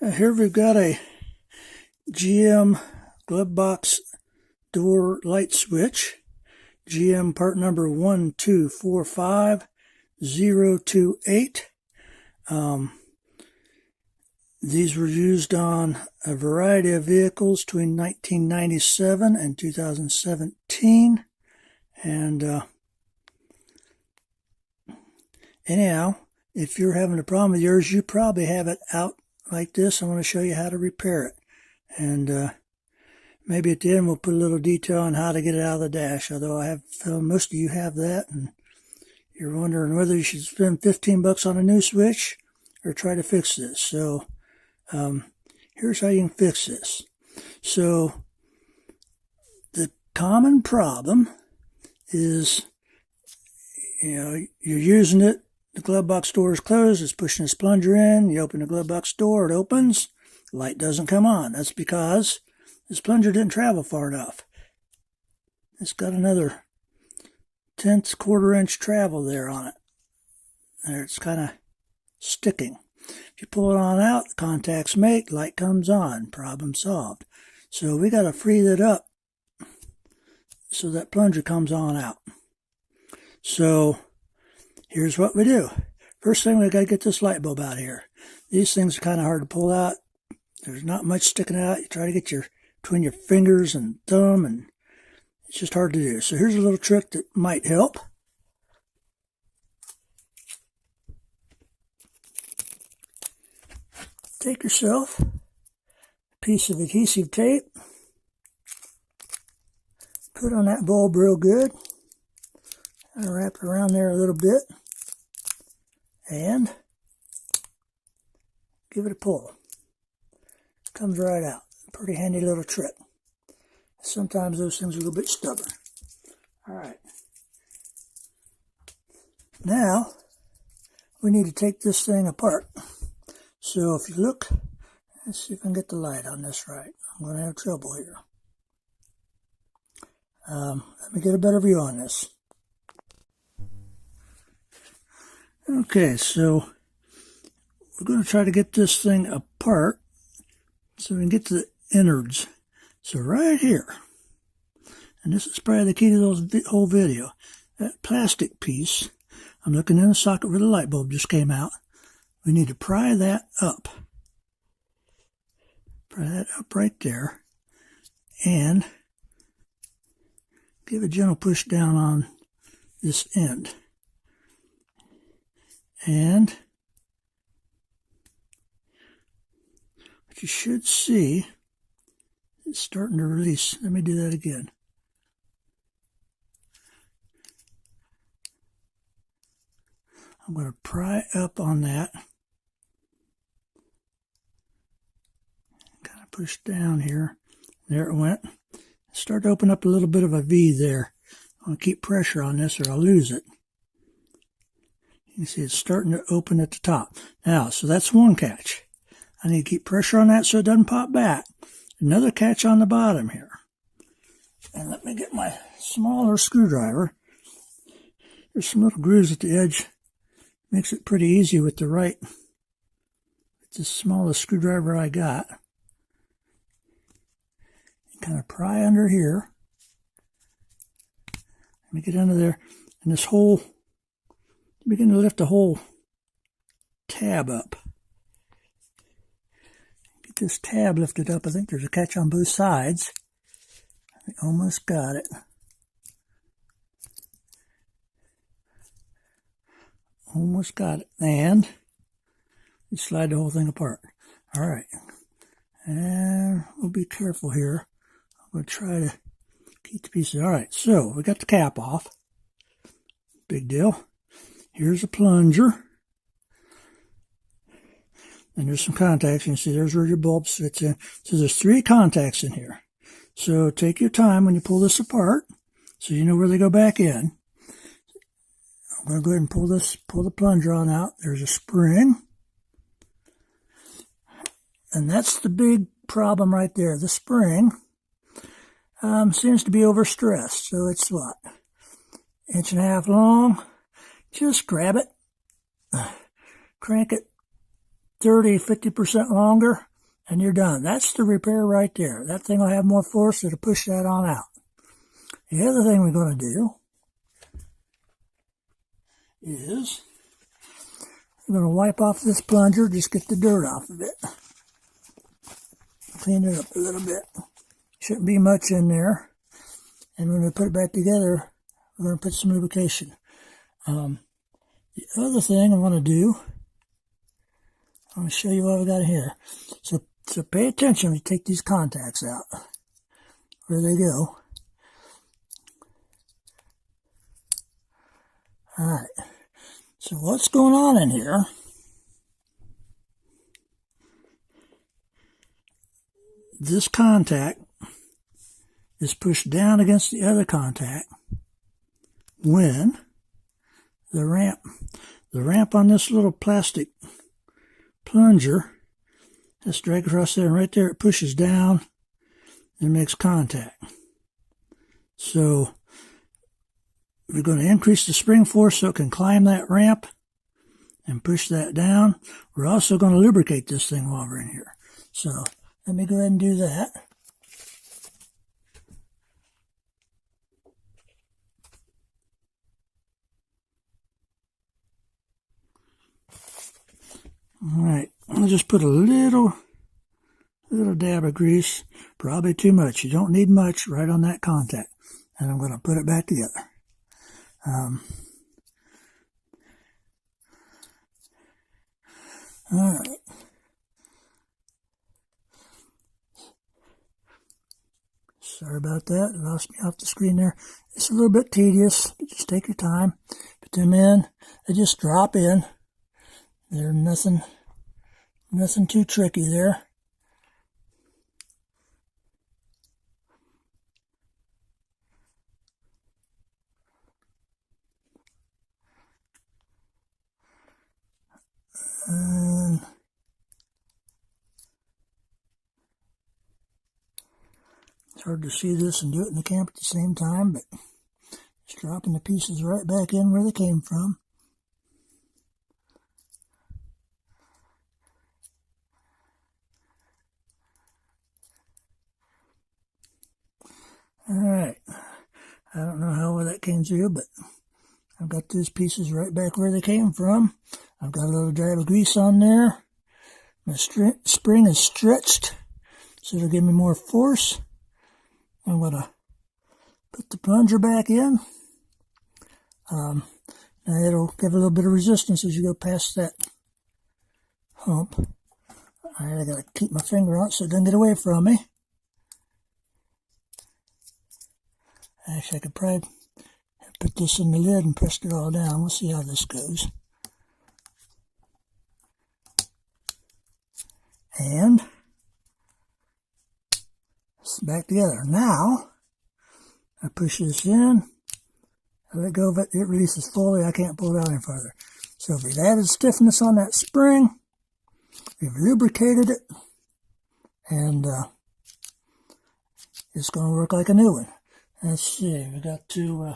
Here we've got a GM glove box door light switch, GM part number PN12450028. These were used on a variety of vehicles between 1997 and 2017. And anyhow, if you're having a problem with yours, you probably have it out like this. I want to show you how to repair it. And maybe at the end we'll put a little detail on how to get it out of the dash, although I have found most of you have that, and you're wondering whether you should spend 15 bucks on a new switch or try to fix this. So here's how you can fix this. So the common problem is, you're using it, the glove box door is closed, it's pushing this plunger in, you open the glove box door, it opens, the light doesn't come on. That's because this plunger didn't travel far enough. It's got another 1/10 quarter-inch travel there on it. There, it's kind of sticking. If you pull it on out, the contacts make, light comes on, problem solved. So we got to free that up so that plunger comes on out. So here's what we do. First thing, we got to get this light bulb out of here. These things are kind of hard to pull out. There's not much sticking out. You try to get between your fingers and thumb, and it's just hard to do. So here's a little trick that might help. Take yourself a piece of adhesive tape, put on that bulb real good, and wrap it around there a little bit, and give it a pull. Comes right out. Pretty handy little trick. Sometimes those things are a little bit stubborn. Alright. Now, we need to take this thing apart. So if you look, let's see if I can get the light on this right. I'm going to have trouble here. Let me get a better view on this. Okay, so we're going to try to get this thing apart so we can get to the innards. So right here, and this is probably the key to the whole video, that plastic piece, I'm looking in the socket where the light bulb just came out. We need to pry that up. Pry that up right there, and give a gentle push down on this end. And what you should see, it's starting to release. Let me do that again. I'm going to pry up on that. Kind of push down here. There it went. Start to open up a little bit of a V there. I want to keep pressure on this or I'll lose it. You can see it's starting to open at the top. Now, so that's one catch. I need to keep pressure on that so it doesn't pop back. Another catch on the bottom here. And let me get my smaller screwdriver. There's some little grooves at the edge. Makes it pretty easy with the smallest screwdriver I got. Kind of pry under here. Let me get under there. And this whole, begin to lift the whole tab up. Get this tab lifted up. I think there's a catch on both sides. I almost got it. Almost got it. And you slide the whole thing apart. All right. And we'll be careful here. I'm going to try to keep the pieces. All right. So we got the cap off. Big deal. Here's a plunger. And there's some contacts. You can see there's where your bulb fits in. So there's 3 contacts in here. So take your time when you pull this apart so you know where they go back in. I'm going to go ahead and pull the plunger on out. There's a spring. And that's the big problem right there. The spring seems to be overstressed. So it's what? 1.5 inches long. Just grab it. Crank it 30, 50% longer. and you're done. That's the repair right there. That thing will have more force, it'll push that on out. The other thing we're going to do is we're going to wipe off this plunger, just get the dirt off of it. Clean it up a little bit. Shouldn't be much in there. And when we put it back together, we're going to put some lubrication. The other thing I want to do, I'm going to show you what I've got here. So pay attention when you take these contacts out, where they go. Alright, so what's going on in here? This contact is pushed down against the other contact when the ramp on this little plastic plunger that's dragged across there, and right there it pushes down and makes contact. So we're going to increase the spring force so it can climb that ramp and push that down. We're also going to lubricate this thing while we're in here. So let me go ahead and do that. Alright, I'll just put a little dab of grease, probably too much. You don't need much right on that contact. And I'm going to put it back together. Alright. Sorry about that. It lost me off the screen there. It's a little bit tedious, but just take your time. Put them in. They just drop in. They're nothing too tricky there. And it's hard to see this and do it in the camp at the same time, but just dropping the pieces right back in where they came from. Alright, I don't know how well that came through, but I've got those pieces right back where they came from. I've got a little dab of grease on there. My spring is stretched, so it'll give me more force. I'm going to put the plunger back in. Now it'll give a little bit of resistance as you go past that hump. Alright, I got to keep my finger on it so it doesn't get away from me. Actually, I could probably put this in the lid and press it all down. We'll see how this goes. And it's back together. Now, I push this in. I let go of it. It releases fully. I can't pull it out any further. So we've added stiffness on that spring. We've lubricated it. And it's going to work like a new one. Let's see, we got to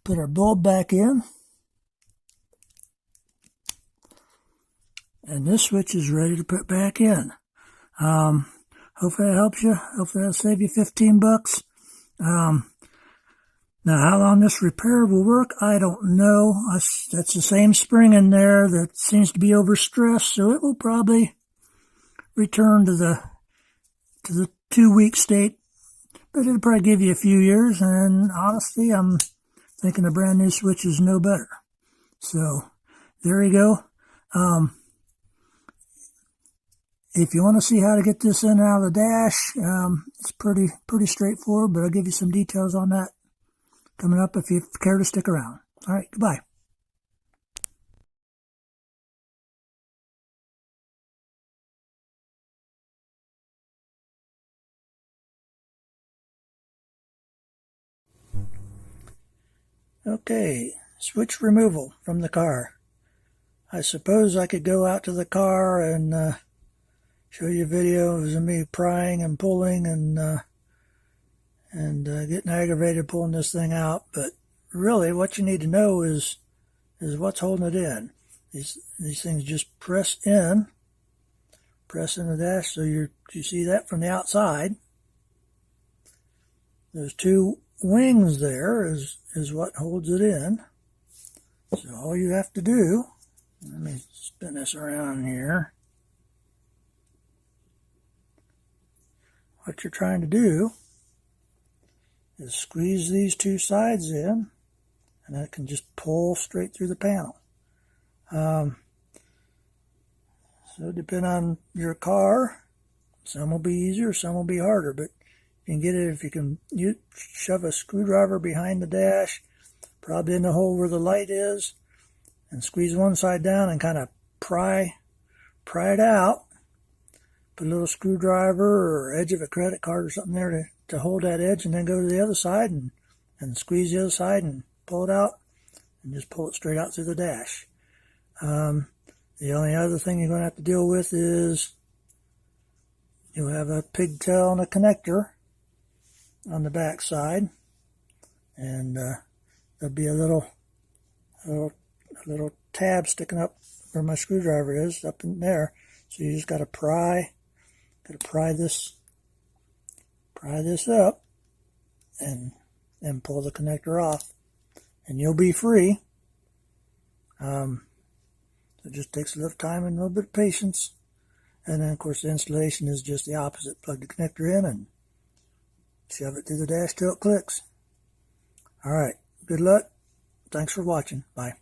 put our bulb back in. And this switch is ready to put back in. Hopefully that helps you. Hopefully that'll save you 15 bucks. Now how long this repair will work, I don't know. That's the same spring in there that seems to be overstressed, so it will probably return to the 2-week state. But it'll probably give you a few years, and honestly, I'm thinking a brand new switch is no better. So, there you go. If you want to see how to get this in and out of the dash, it's pretty straightforward, but I'll give you some details on that coming up if you care to stick around. Alright, goodbye. Okay, switch removal from the car. I suppose I could go out to the car and show you videos of me prying and pulling and getting aggravated pulling this thing out, but really what you need to know is what's holding it in. These things just press in pressing the dash so you see that from the outside. There's two wings there is what holds it in. So all you have to do, let me spin this around here. What you're trying to do is squeeze these two sides in, and that can just pull straight through the panel. So depending on your car, some will be easier, some will be harder, but you can get it if you can shove a screwdriver behind the dash, probably in the hole where the light is, and squeeze one side down and kind of pry it out. Put a little screwdriver or edge of a credit card or something there to hold that edge, and then go to the other side and squeeze the other side and pull it out, and just pull it straight out through the dash. The only other thing you're going to have to deal with is you'll have a pigtail and a connector on the back side, and there'll be a little tab sticking up where my screwdriver is, up in there. So you just got to pry this up and pull the connector off, and you'll be free. It just takes a little time and a little bit of patience. And then, of course, the installation is just the opposite. Plug the connector in and shove it through the dash till it clicks. All right. Good luck. Thanks for watching. Bye.